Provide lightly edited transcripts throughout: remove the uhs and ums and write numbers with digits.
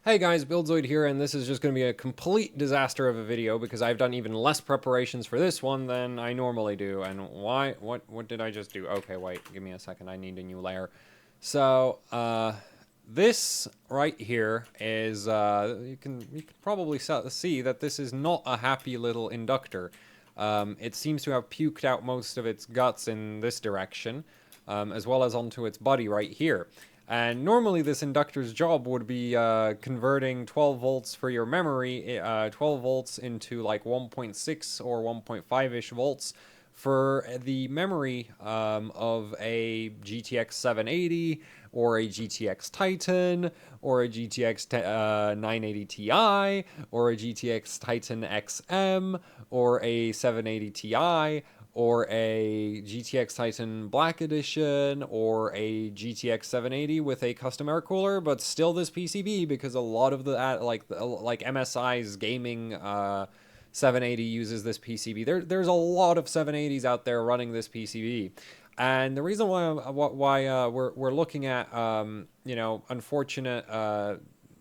Hey guys, Buildzoid here, and this is just going to be a complete disaster of a video because I've done even less preparations for this one than I normally do. And why? What did I just do? Okay, wait, give me a second. I need a new layer. So, this right here is, you can probably see that this is not a happy little inductor. It seems to have puked out most of its guts in this direction, as well as onto its body right here. And normally this inductor's job would be converting 12 volts for your memory, 12 volts into like 1.6 or 1.5-ish volts for the memory of a GTX 780 or a GTX Titan or a GTX 980 Ti or a GTX Titan XM or a 780 Ti or a GTX Titan Black Edition, or a GTX 780 with a custom air cooler, but still this PCB because a lot of the like MSI's gaming 780 uses this PCB. There's a lot of 780s out there running this PCB, and the reason why we're looking at unfortunate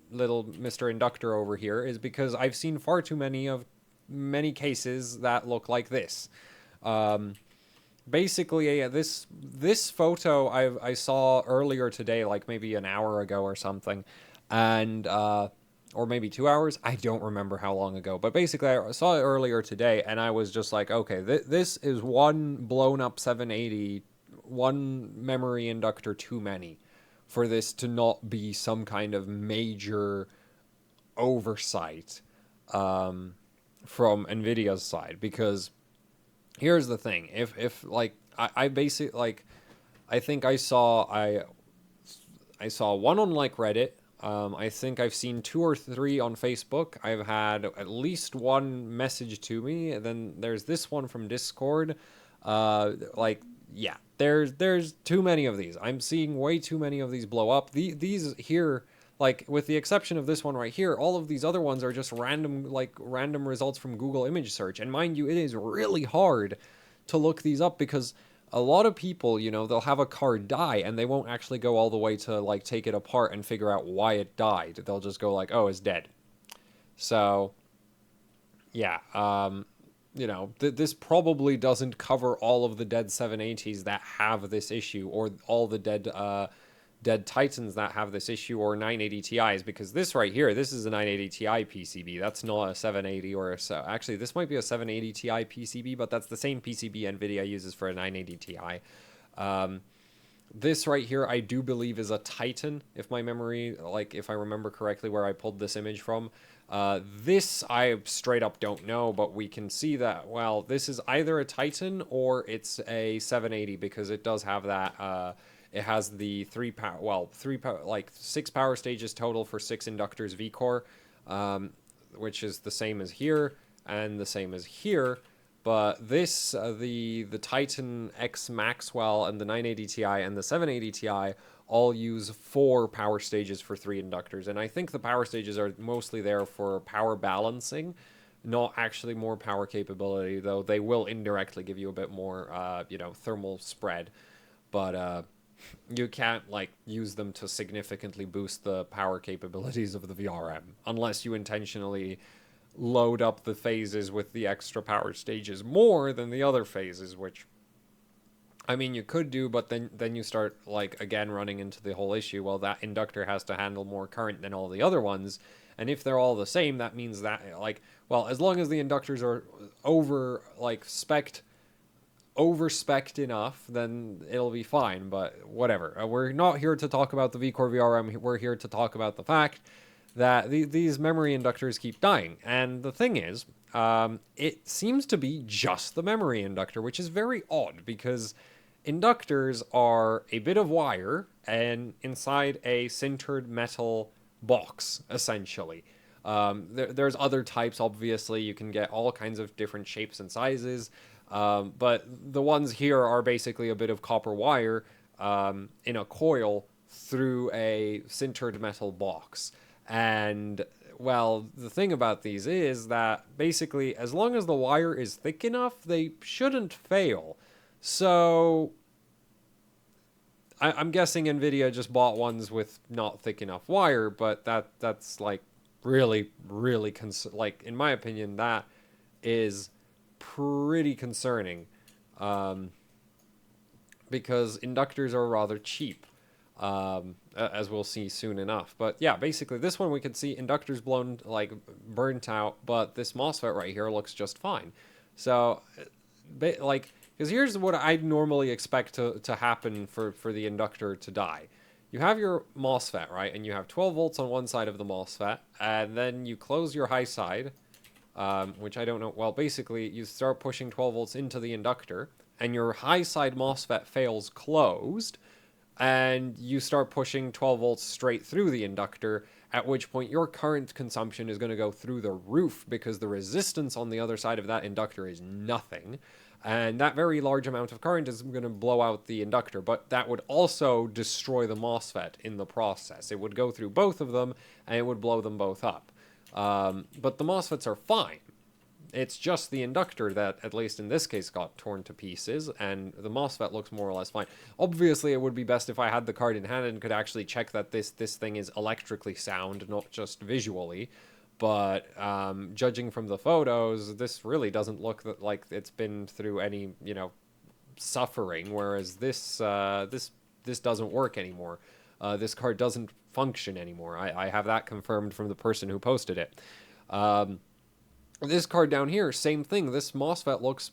little Mr. Inductor over here is because I've seen far too many cases that look like this. Basically, this photo I saw earlier today, like maybe an hour ago or something, and or maybe 2 hours. I don't remember how long ago, but basically I saw it earlier today, and I was just like, okay, this is one blown up 780, one memory inductor too many, for this to not be some kind of major oversight from Nvidia's side, because here's the thing. If like I basically like I think I saw one on like Reddit. I think I've seen two or three on Facebook. I've had at least one message to me, and then there's this one from Discord. Yeah, there's too many of these. I'm seeing way too many of these blow up. These here, like with the exception of this one right here, all of these other ones are just random results from Google image search. And mind you, it is really hard to look these up because a lot of people, they'll have a car die and they won't actually go all the way to like take it apart and figure out why it died. They'll just go like, oh, it's dead. So yeah, this probably doesn't cover all of the dead 780s that have this issue, or all the dead Titans that have this issue, or 980 Ti's, because this right here, this is a 980 Ti PCB. That's not a 780 or so. Actually, this might be a 780 Ti PCB, but that's the same PCB Nvidia uses for a 980 Ti. This right here, I do believe is a Titan, if my memory, if I remember correctly where I pulled this image from. This I straight up don't know, but we can see that, well, this is either a Titan or it's a 780, because it does have that, it has the 6 power stages total for 6 inductors V-core, which is the same as here and the same as here. But this, the Titan X Maxwell and the 980 Ti and the 780 Ti all use 4 power stages for 3 inductors. And I think the power stages are mostly there for power balancing, not actually more power capability, though they will indirectly give you a bit more, thermal spread. But you can't use them to significantly boost the power capabilities of the VRM unless you intentionally load up the phases with the extra power stages more than the other phases, which I mean you could do, but then you start again running into the whole issue. Well, that inductor has to handle more current than all the other ones, and if they're all the same, that means that well, as long as the inductors are over-spec'd enough, then it'll be fine, but whatever. We're not here to talk about the V-Core VRM, we're here to talk about the fact that these memory inductors keep dying. And the thing is, it seems to be just the memory inductor, which is very odd, because inductors are a bit of wire and inside a sintered metal box, essentially. There's other types, obviously. You can get all kinds of different shapes and sizes. But the ones here are basically a bit of copper wire in a coil through a sintered metal box. And, well, the thing about these is that basically, as long as the wire is thick enough, they shouldn't fail. So I'm guessing Nvidia just bought ones with not thick enough wire, but that's like really, really like in my opinion, that is pretty concerning, um, because inductors are rather cheap, as we'll see soon enough. But yeah, basically this one we can see inductors blown, like burnt out, but this MOSFET right here looks just fine. So, like, because here's what I'd normally expect to happen for the inductor to die. You have your MOSFET, right? And you have 12 volts on one side of the MOSFET, and then you close your high side, which I don't know. Well, basically, you start pushing 12 volts into the inductor, and your high side MOSFET fails closed, and you start pushing 12 volts straight through the inductor, at which point your current consumption is going to go through the roof because the resistance on the other side of that inductor is nothing. And that very large amount of current is going to blow out the inductor, but that would also destroy the MOSFET in the process. It would go through both of them, and it would blow them both up. But the MOSFETs are fine. It's just the inductor that, at least in this case, got torn to pieces, and the MOSFET looks more or less fine. Obviously, it would be best if I had the card in hand and could actually check that this thing is electrically sound, not just visually. But judging from the photos, this really doesn't look like it's been through any, suffering. Whereas this doesn't work anymore. This card doesn't function anymore. I have that confirmed from the person who posted it. This card down here, same thing. This MOSFET looks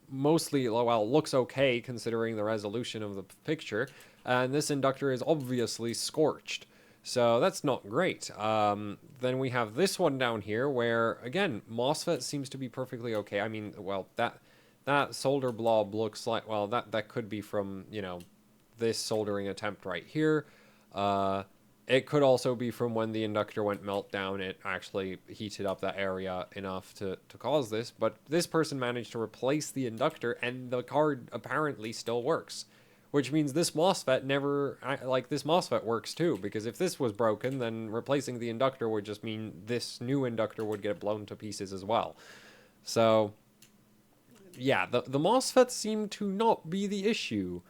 mostly, well, looks okay considering the resolution of the picture. And this inductor is obviously scorched. So that's not great. Then we have this one down here where, again, MOSFET seems to be perfectly okay. I mean, well, that solder blob looks like, well, that could be from, this soldering attempt right here. It could also be from when the inductor went meltdown. It actually heated up that area enough to cause this. But this person managed to replace the inductor, and the card apparently still works. Which means this MOSFET this MOSFET works too, because if this was broken, then replacing the inductor would just mean this new inductor would get blown to pieces as well. So, yeah, the MOSFETs seem to not be the issue.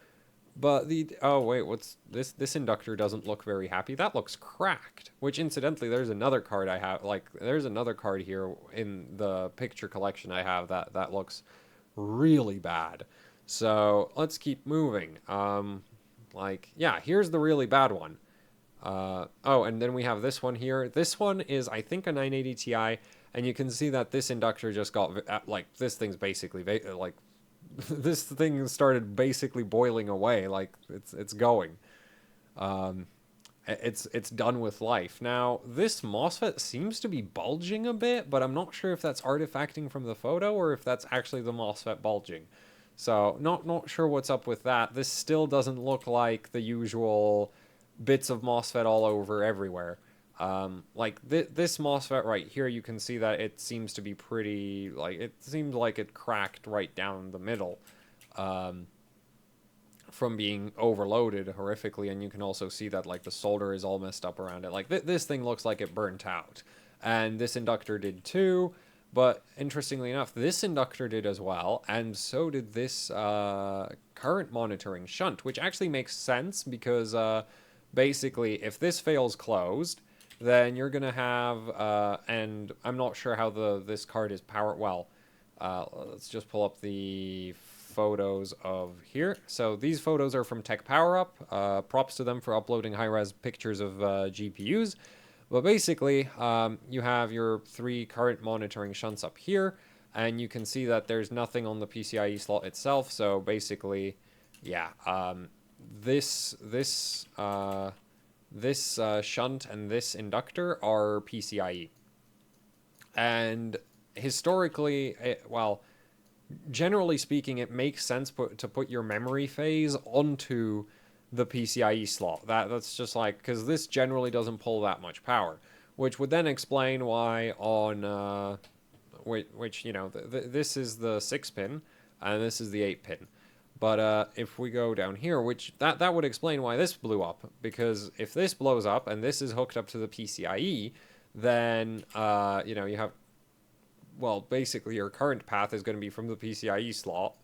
But oh wait, what's this? This inductor doesn't look very happy. That looks cracked. Which, incidentally, there's another card I have. There's another card here in the picture collection I have that looks really bad. So let's keep moving. Yeah, here's the really bad one. Oh, and then we have this one here. This one is, I think, a 980 Ti, and you can see that this inductor just got, this thing's basically, this thing started basically boiling away, like, it's going. It's done with life. Now, this MOSFET seems to be bulging a bit, but I'm not sure if that's artifacting from the photo or if that's actually the MOSFET bulging. So, not sure what's up with that. This still doesn't look like the usual bits of MOSFET all over everywhere. This MOSFET right here, you can see that it seems to be pretty, it seems like it cracked right down the middle, from being overloaded horrifically, and you can also see that, the solder is all messed up around it. This thing looks like it burnt out. And this inductor did too. But interestingly enough, this inductor did as well, and so did this current monitoring shunt, which actually makes sense because basically, if this fails closed, then you're going to have, and I'm not sure how this card is powered. Well, let's just pull up the photos of here. So these photos are from Tech Power Up. Props to them for uploading high-res pictures of GPUs. But basically, you have your 3 current monitoring shunts up here, and you can see that there's nothing on the PCIe slot itself. So basically, yeah, this shunt and this inductor are PCIe. And historically, generally speaking, it makes sense to put your memory phase onto the PCIe slot. That's just because this generally doesn't pull that much power, which would then explain why on this is the 6-pin and this is the 8-pin. But if we go down here, which that would explain why this blew up, because if this blows up and this is hooked up to the PCIe, then you have, well, basically your current path is going to be from the PCIe slot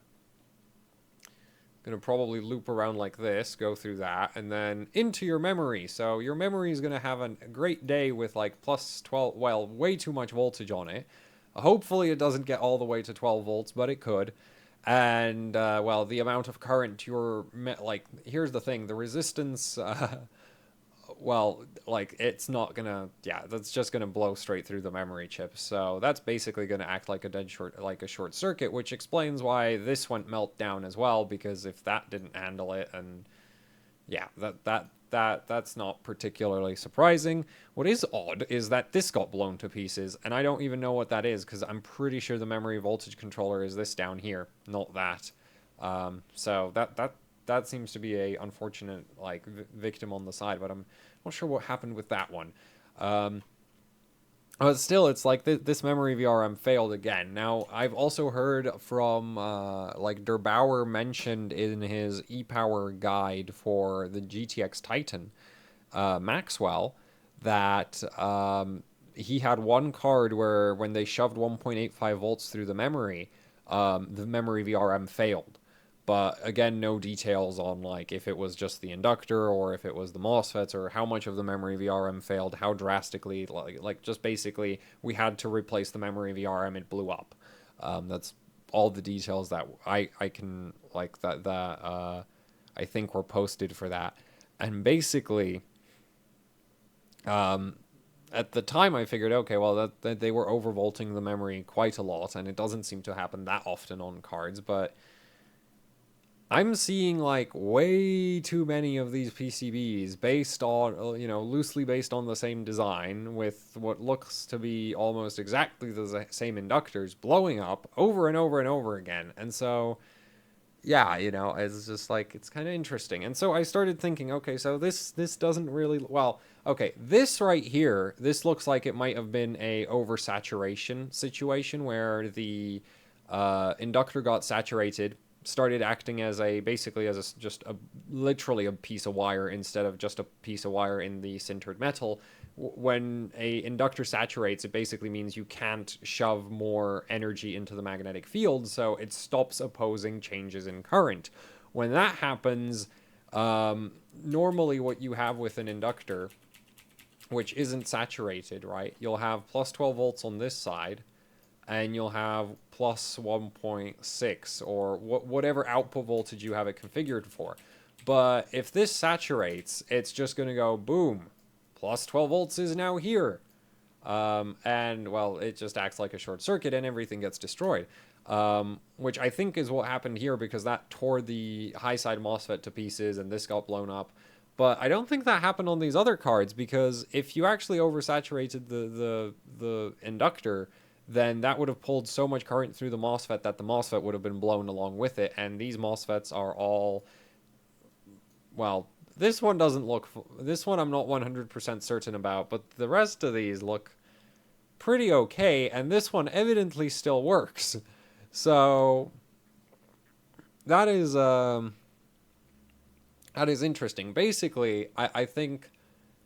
Going to probably loop around like this, go through that, and then into your memory. So your memory is going to have a great day with like plus 12, well, way too much voltage on it. Hopefully it doesn't get all the way to 12 volts, but it could. And, well, the amount of current you're, like, here's the thing, the resistance, well, like, it's not gonna, yeah, that's just gonna blow straight through the memory chip. So that's basically gonna act like a like a short circuit, which explains why this went melt down as well, because if that didn't handle it, and yeah, that's not particularly surprising. What is odd is that this got blown to pieces, and I don't even know what that is, because I'm pretty sure the memory voltage controller is this down here, not that. So that seems to be a unfortunate like victim on the side, but I'm not sure what happened with that one. But still, it's like this memory VRM failed again. Now, I've also heard from, like, Der Bauer mentioned in his e-power guide for the GTX Titan, Maxwell, that he had one card where when they shoved 1.85 volts through the memory VRM failed. But again, no details on like if it was just the inductor or if it was the MOSFETs or how much of the memory VRM failed, how drastically, like just basically we had to replace the memory VRM, it blew up. That's all the details that I can like that I think were posted for that. And basically, at the time I figured, okay, well that they were overvolting the memory quite a lot, and it doesn't seem to happen that often on cards, but I'm seeing like way too many of these PCBs based on, loosely based on the same design with what looks to be almost exactly the same inductors blowing up over and over and over again. And so, yeah, it's just like, it's kind of interesting. And so I started thinking, okay, so this doesn't really, well, okay, this right here, this looks like it might have been a oversaturation situation where the inductor got saturated, started acting as just literally a piece of wire instead of just a piece of wire in the sintered metal. When a inductor saturates, it basically means you can't shove more energy into the magnetic field, so it stops opposing changes in current. When that happens, normally what you have with an inductor, which isn't saturated, right? You'll have plus 12 volts on this side, and you'll have plus 1.6 or whatever output voltage you have it configured for. But if this saturates, it's just going to go boom, plus 12 volts is now here. And, well, it just acts like a short circuit and everything gets destroyed. Which I think is what happened here, because that tore the high side MOSFET to pieces and this got blown up. But I don't think that happened on these other cards, because if you actually oversaturated the inductor, then that would have pulled so much current through the MOSFET that the MOSFET would have been blown along with it. And these MOSFETs are all, well, this one doesn't look, this one I'm not 100% certain about, but the rest of these look pretty okay, and this one evidently still works. So that is interesting. Basically, I think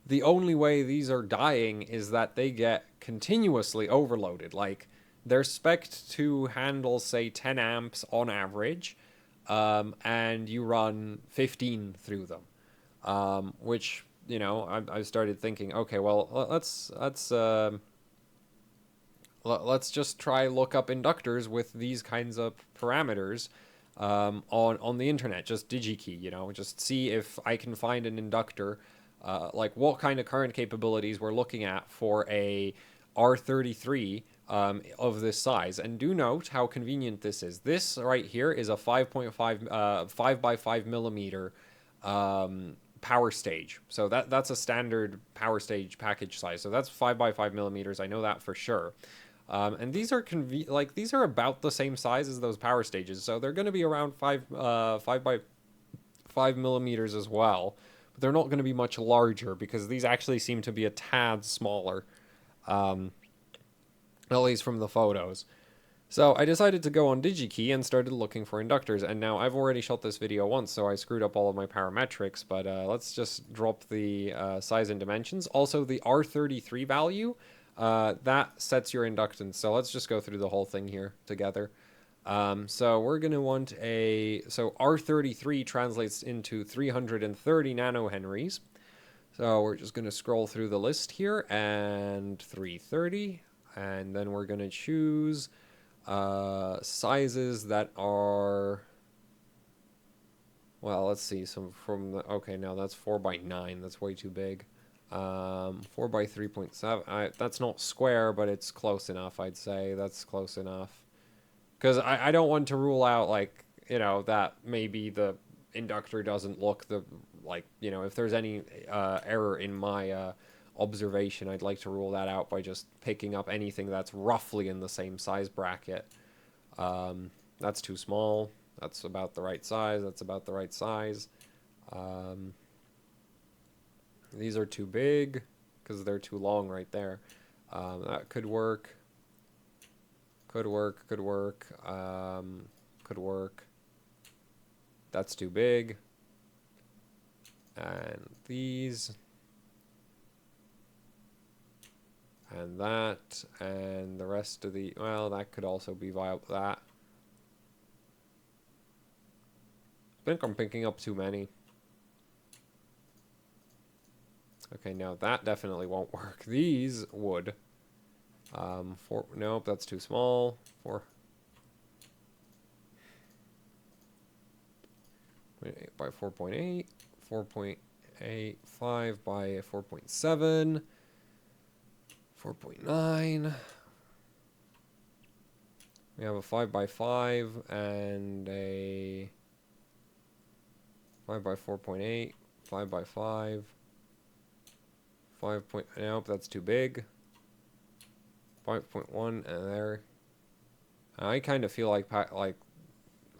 the only way these are dying is that they get continuously overloaded. Like, they're spec'd to handle, say, 10 amps on average, and you run 15 through them. Which, I started thinking, okay, well, let's just try look up inductors with these kinds of parameters on the internet. Just DigiKey, just see if I can find an inductor, like what kind of current capabilities we're looking at for a R33 of this size. And do note how convenient this is. This right here is a 5.5 5 by 5 millimeter power stage. So that's a standard power stage package size. So that's 5 by 5 millimeters. I know that for sure. And these are these are about the same size as those power stages. So they're going to be around 5 by 5 millimeters as well. But they're not going to be much larger, because these actually seem to be a tad smaller, at least from the photos. So I decided to go on DigiKey and started looking for inductors, and now I've already shot this video once, so I screwed up all of my parametrics, but let's just drop the size and dimensions. Also, the R33 value, that sets your inductance, so let's just go through the whole thing here together. So we're going to want so R33 translates into 330 nanohenries. So we're just going to scroll through the list here, and 330, and then we're going to choose sizes that are, well, let's see, some from the, okay, no, that's 4 by 9, that's way too big. 4 by 3.7, that's not square, but it's close enough, I'd say. That's close enough. Because I don't want to rule out, like, that maybe the inductor doesn't look like, if there's any error in my observation, I'd like to rule that out by just picking up anything that's roughly in the same size bracket. That's too small. That's about the right size. That's about the right size. These are too big because they're too long right there. That could work. Could work, could work, could work. That's too big. And these. And that. And the rest of the, well, that could also be viable. That. I think I'm picking up too many. Okay, now that definitely won't work. These would. Nope, that's too small. 4 by 4.8, 4.8, 5 by 4.7, 4.9. We have a 5 by 5 and a 5 by 4.8, 5 by 5, 5. Nope, that's too big. 5.1 and there. I kind of feel like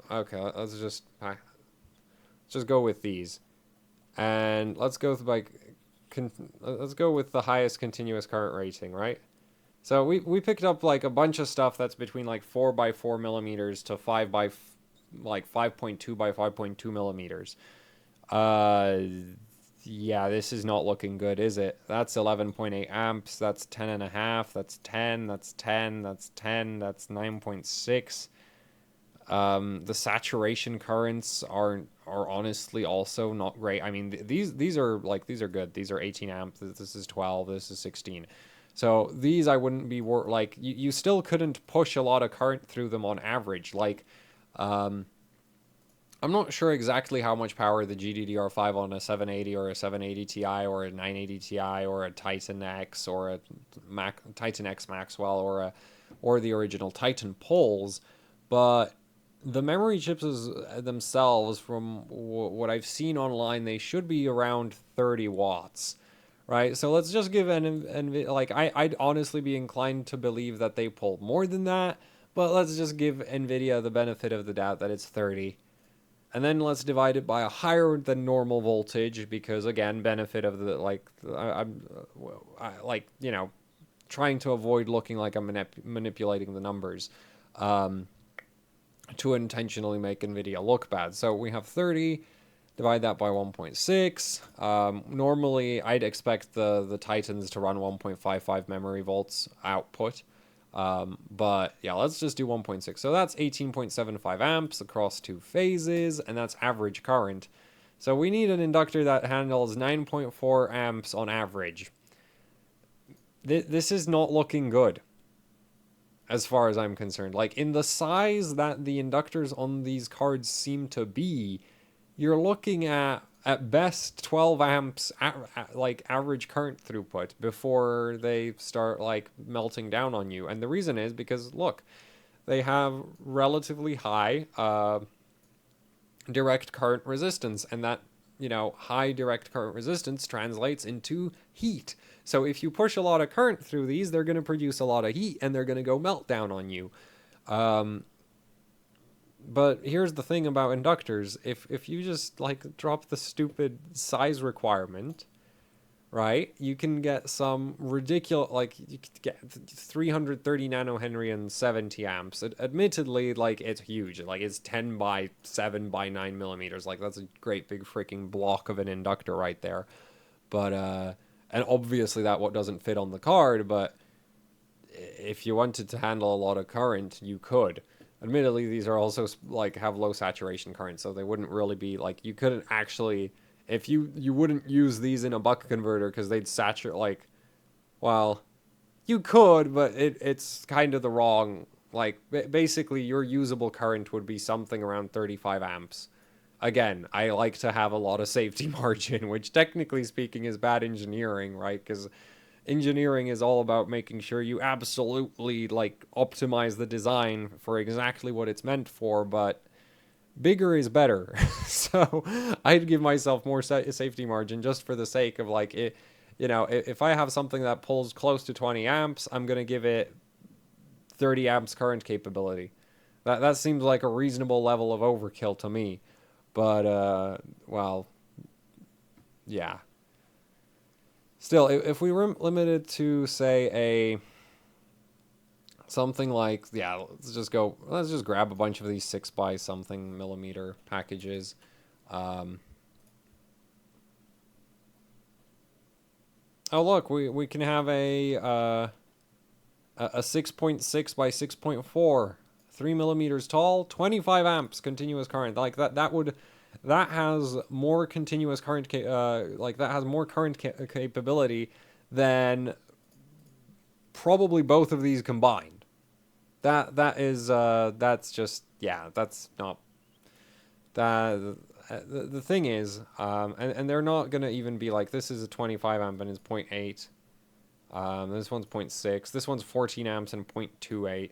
okay, let's just go with these, and let's go with let's go with the highest continuous current rating, right? So we picked up like a bunch of stuff that's between like 4 by 4 millimeters to 5 by like 5.2 by 5.2 millimeters. Yeah, this is not looking good, is it? That's 11.8 amps. That's 10 and a half. That's 10. That's 10. That's 10. That's 9.6. The saturation currents are honestly also not great. I mean, these are good. These are 18 amps. This is 12. This is 16. So these I wouldn't be like you still couldn't push a lot of current through them on average. Like, I'm not sure exactly how much power the GDDR5 on a 780 or a 780 Ti or a 980 Ti or a Titan X or a Titan X Maxwell or the original Titan pulls, but the memory chips themselves, from what I've seen online, they should be around 30 watts, right? So let's just give I'd honestly be inclined to believe that they pull more than that, but let's just give Nvidia the benefit of the doubt that it's 30. And then let's divide it by a higher than normal voltage, because again, benefit of the trying to avoid looking like I'm manipulating the numbers, to intentionally make Nvidia look bad. So we have 30, divide that by 1.6. Normally, I'd expect the Titans to run 1.55 memory volts output. But yeah, let's just do 1.6. So that's 18.75 amps across 2 phases, and that's average current. So we need an inductor that handles 9.4 amps on average. This is not looking good, as far as I'm concerned. Like, in the size that the inductors on these cards seem to be, you're looking at best 12 amps like average current throughput before they start like melting down on you. And the reason is because, look, they have relatively high direct current resistance, and that, high direct current resistance translates into heat. So if you push a lot of current through these, they're going to produce a lot of heat, and they're going to go melt down on you. But here's the thing about inductors. If you just like drop the stupid size requirement, right, you can get some ridiculous, like you could get 330 nanohenry and 70 amps. Admittedly, like, it's huge. Like, it's 10 by 7 by 9 millimeters. Like, that's a great big freaking block of an inductor right there. But and obviously that what doesn't fit on the card, but if you wanted to handle a lot of current, you could. Admittedly, these are also like have low saturation current, so they wouldn't really be like you couldn't actually if you wouldn't use these in a buck converter because they'd saturate like well you could, but it's kind of the wrong like basically your usable current would be something around 35 amps. Again, I like to have a lot of safety margin, which technically speaking is bad engineering, right? Because engineering is all about making sure you absolutely like optimize the design for exactly what it's meant for, but bigger is better. So I'd give myself more safety margin just for the sake of like it. You know, if I have something that pulls close to 20 amps, I'm gonna give it 30 amps current capability. That seems like a reasonable level of overkill to me. But well, yeah. Still, if we were limited to say a something like yeah, let's just grab a bunch of these 6 by something millimeter packages. Um, oh look, we can have a 6.6 by 6.4, 3 millimeters tall, 25 amps continuous current. Like that has more continuous current like that has more current capability than probably both of these combined. That is that's just yeah, that's not that the thing is and they're not going to even be like this is a 25 amp and it's zero point 0.8. This one's 0.6. This one's 14 amps and 0.28.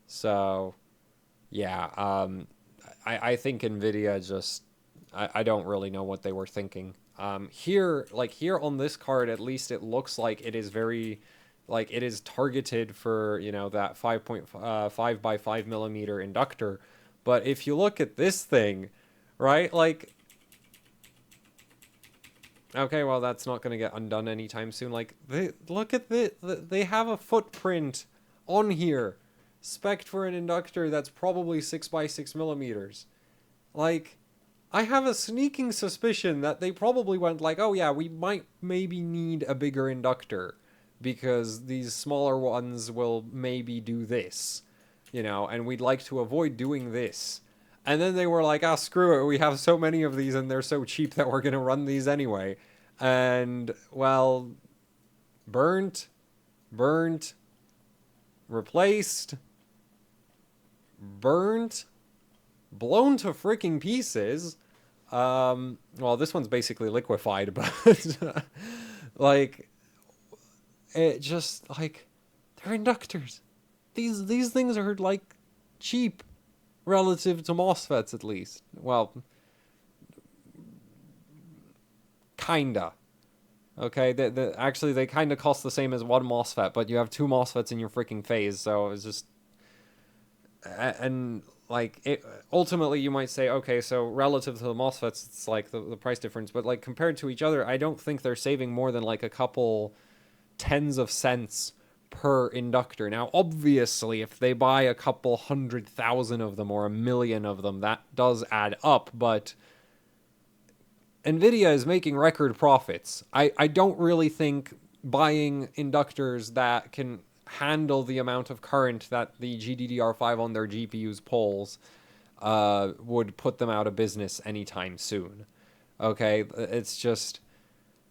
So, yeah, I think Nvidia just I don't really know what they were thinking. Here, like here on this card, at least it looks like it is very, like it is targeted for that 5.5 by 5 millimeter inductor. But if you look at this thing, right, like okay, well that's not going to get undone anytime soon. Like look at this, they have a footprint on here, spec'd for an inductor that's probably 6 by 6 millimeters. Like I have a sneaking suspicion that they probably went like, oh yeah, we might maybe need a bigger inductor because these smaller ones will maybe do this, and we'd like to avoid doing this. And then they were like, ah, screw it, we have so many of these and they're so cheap that we're going to run these anyway. And, well, burnt, replaced, burnt, blown to freaking pieces. Well, this one's basically liquefied, but like it just like they're inductors. These things are like cheap relative to MOSFETs at least. Well, kinda. Okay, actually they kind of cost the same as one MOSFET, but you have two MOSFETs in your freaking phase, so it's just and like it ultimately you might say okay so relative to the MOSFETs it's like the price difference but like compared to each other I don't think they're saving more than like a couple tens of cents per inductor. Now obviously if they buy a couple 100,000 of them or a million of them that does add up, but Nvidia is making record profits. I don't really think buying inductors that can handle the amount of current that the GDDR5 on their GPUs pulls would put them out of business anytime soon. Okay, it's just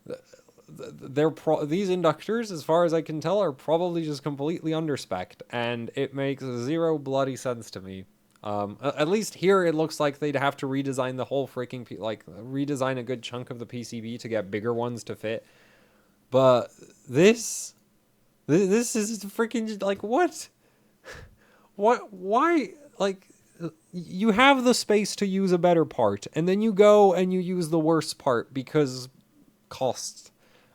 these inductors, as far as I can tell, are probably just completely underspecced, and it makes zero bloody sense to me. At least here it looks like they'd have to redesign the whole freaking like redesign a good chunk of the PCB to get bigger ones to fit. But this is freaking like what? What? Why? Like you have the space to use a better part, and then you go and you use the worst part because costs.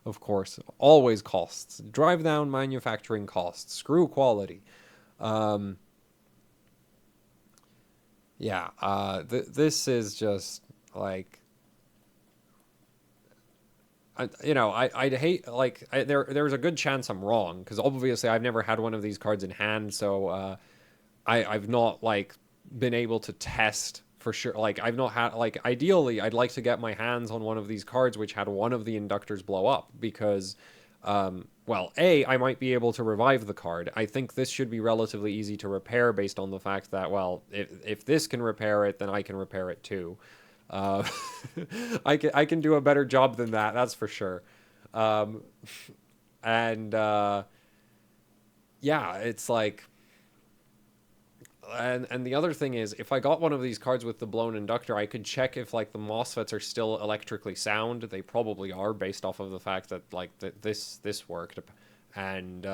Of course, always costs. Drive down manufacturing costs. Screw quality. Yeah. This is just like I'd hate like there's a good chance I'm wrong because obviously I've never had one of these cards in hand, so I've not like been able to test for sure. Like I've not had like ideally I'd like to get my hands on one of these cards which had one of the inductors blow up because well, A, I might be able to revive the card. I think this should be relatively easy to repair based on the fact that, well, if this can repair it, then I can repair it too. Uh, I can do a better job than that, that's for sure. Um, and yeah, it's like, and the other thing is, if I got one of these cards with the blown inductor, I could check if like the MOSFETs are still electrically sound. They probably are, based off of the fact that like this worked, and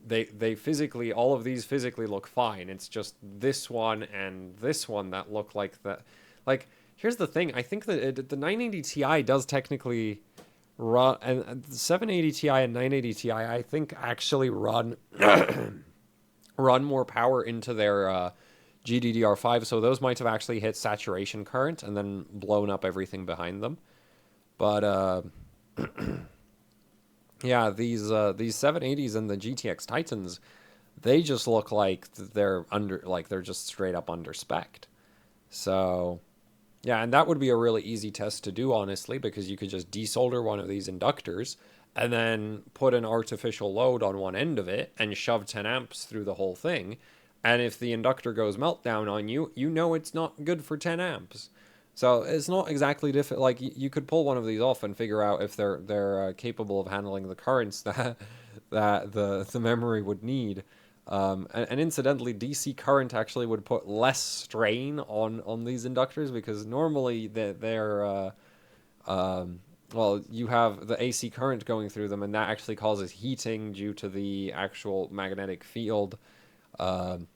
they physically, all of these physically look fine. It's just this one and this one that look like that. Like, here's the thing: I think that the 980 Ti does technically run, and the 780 Ti and 980 Ti, I think actually run run more power into their GDDR5, so those might have actually hit saturation current and then blown up everything behind them. But yeah, these 780s and the GTX Titans, they just look like they're just straight up under spec'd. So yeah, and that would be a really easy test to do, honestly, because you could just desolder one of these inductors and then put an artificial load on one end of it and shove 10 amps through the whole thing. And if the inductor goes meltdown on you, you know it's not good for 10 amps. So it's not exactly difficult. Like, you could pull one of these off and figure out if they're capable of handling the currents that the memory would need. And incidentally, DC current actually would put less strain on these inductors, because normally they're well, you have the AC current going through them, and that actually causes heating due to the actual magnetic field and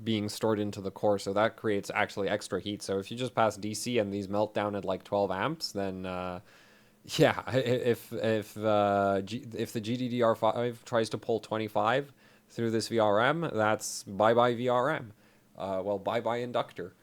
being stored into the core. So that creates actually extra heat. So if you just pass DC and these melt down at like 12 amps, then yeah, if the GDDR5 tries to pull 25 through this VRM, that's bye-bye VRM. Well, bye-bye inductor.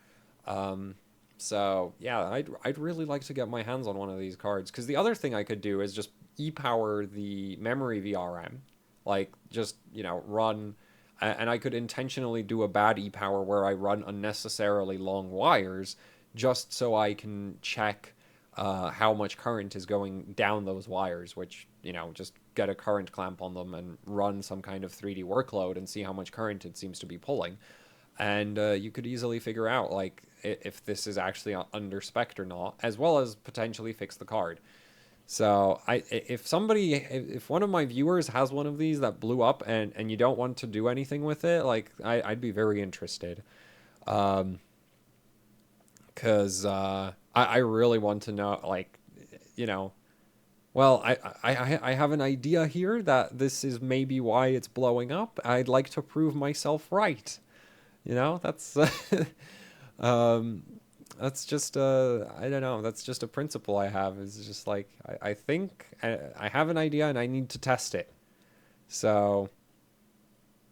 So yeah, I'd really like to get my hands on one of these cards, because the other thing I could do is just e-power the memory VRM, like just, you know, run, and I could intentionally do a bad e-power where I run unnecessarily long wires, just so I can check how much current is going down those wires, which, you know, just get a current clamp on them and run some kind of 3D workload and see how much current it seems to be pulling. And you could easily figure out, like, if this is actually under spec or not, as well as potentially fix the card. So if one of my viewers has one of these that blew up, and you don't want to do anything with it, like, I'd be very interested. Because I really want to know, like, you know, well, I have an idea here that this is maybe why it's blowing up. I'd like to prove myself right. You know, um, that's just I don't know. That's just a principle I have. It's just like, I think I have an idea and I need to test it. So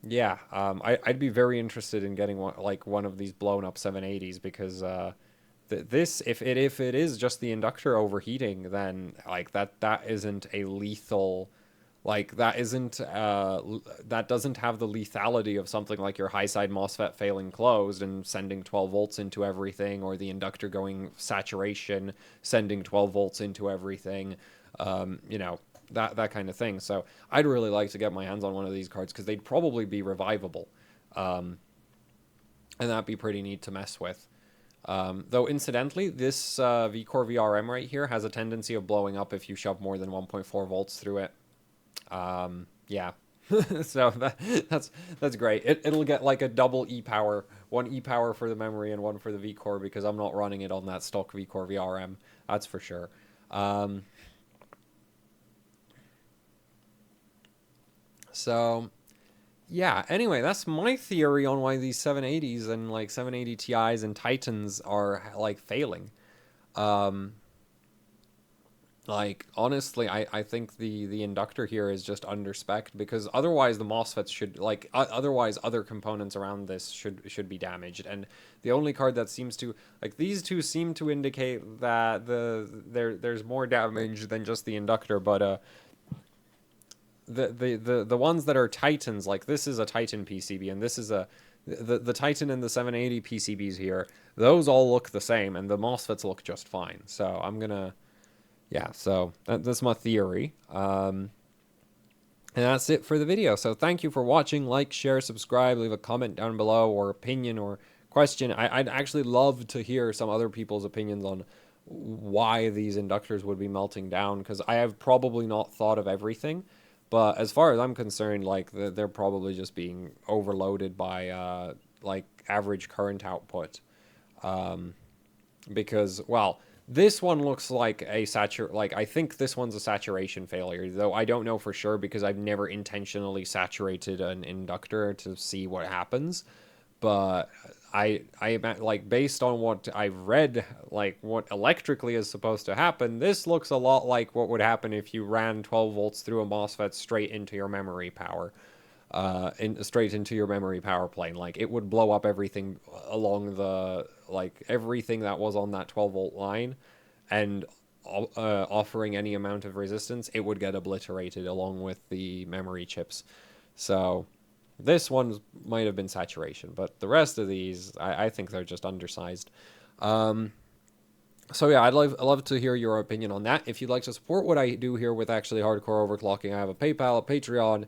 yeah, I'd be very interested in getting one of these blown up 780s, because this, if it is just the inductor overheating, then like that isn't a lethal. Like, that isn't that doesn't have the lethality of something like your high side MOSFET failing closed and sending 12 volts into everything, or the inductor going saturation, sending 12 volts into everything, you know, that kind of thing. So I'd really like to get my hands on one of these cards, because they'd probably be revivable, and that'd be pretty neat to mess with. Though incidentally, this VCore VRM right here has a tendency of blowing up if you shove more than 1.4 volts through it. Yeah. So that's great. It'll get like a double e-power, one e-power for the memory and one for the V-Core, because I'm not running it on that stock V-Core VRM. That's for sure. So yeah, anyway, that's my theory on why these 780s and like 780 Ti's and Titans are like failing. Like, honestly, I think the inductor here is just under-spec'd, because otherwise the MOSFETs should, like, otherwise other components around this should be damaged. And the only card that seems to, like, these two seem to indicate that there's more damage than just the inductor, but the ones that are Titans, like, this is a Titan PCB, and this is the Titan and the 780 PCBs here, those all look the same, and the MOSFETs look just fine. So I'm gonna Yeah, so that's my theory. And that's it for the video. So thank you for watching. Like, share, subscribe, leave a comment down below, or opinion or question. I'd actually love to hear some other people's opinions on why these inductors would be melting down, because I have probably not thought of everything. But as far as I'm concerned, like they're probably just being overloaded by like average current output. Because, well, this one looks like a like I think this one's a saturation failure, though I don't know for sure because I've never intentionally saturated an inductor to see what happens. But I like, based on what I've read, like what electrically is supposed to happen, this looks a lot like what would happen if you ran 12 volts through a MOSFET straight into your memory power, straight into your memory power plane. Like, it would blow up everything along the, like, everything that was on that 12-volt line, and offering any amount of resistance, it would get obliterated along with the memory chips. So this one might have been saturation, but the rest of these, I think they're just undersized. So yeah, I'd love to hear your opinion on that. If you'd like to support what I do here with actually hardcore overclocking, I have a PayPal, a Patreon,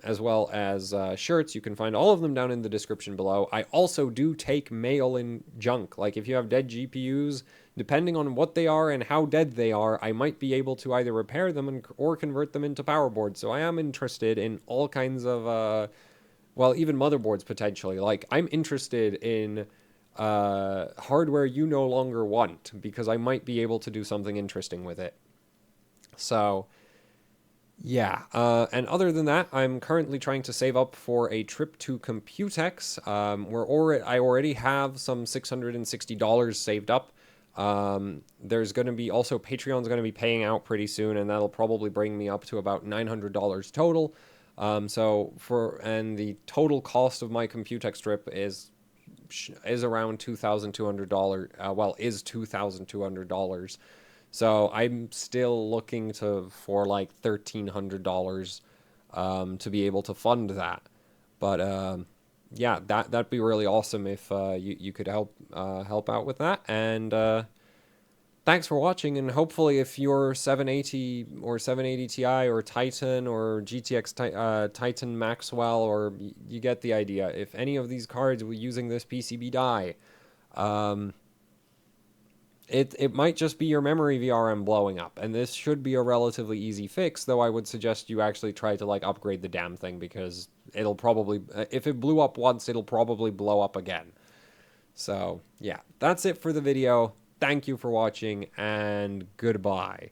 as well as shirts. You can find all of them down in the description below. I also do take mail-in junk. Like, if you have dead GPUs, depending on what they are and how dead they are, I might be able to either repair them or convert them into power boards. So I am interested in all kinds of, well, even motherboards potentially. Like, I'm interested in hardware you no longer want, because I might be able to do something interesting with it. So, yeah. And other than that, I'm currently trying to save up for a trip to Computex. I already have some $660 saved up. There's going to be also Patreon's going to be paying out pretty soon, and that'll probably bring me up to about $900 total. And the total cost of my Computex trip is around $2,200. Is $2,200. So I'm still looking for like $1,300 to be able to fund that. But yeah, that'd be really awesome if you could help out with that. And thanks for watching. And hopefully, if your 780 or 780 Ti or Titan or GTX Titan Maxwell, or you get the idea, if any of these cards were using this PCB die, it might just be your memory VRM blowing up, and this should be a relatively easy fix, though I would suggest you actually try to, like, upgrade the damn thing, because it'll probably, if it blew up once, it'll probably blow up again. So, yeah, that's it for the video. Thank you for watching, and goodbye.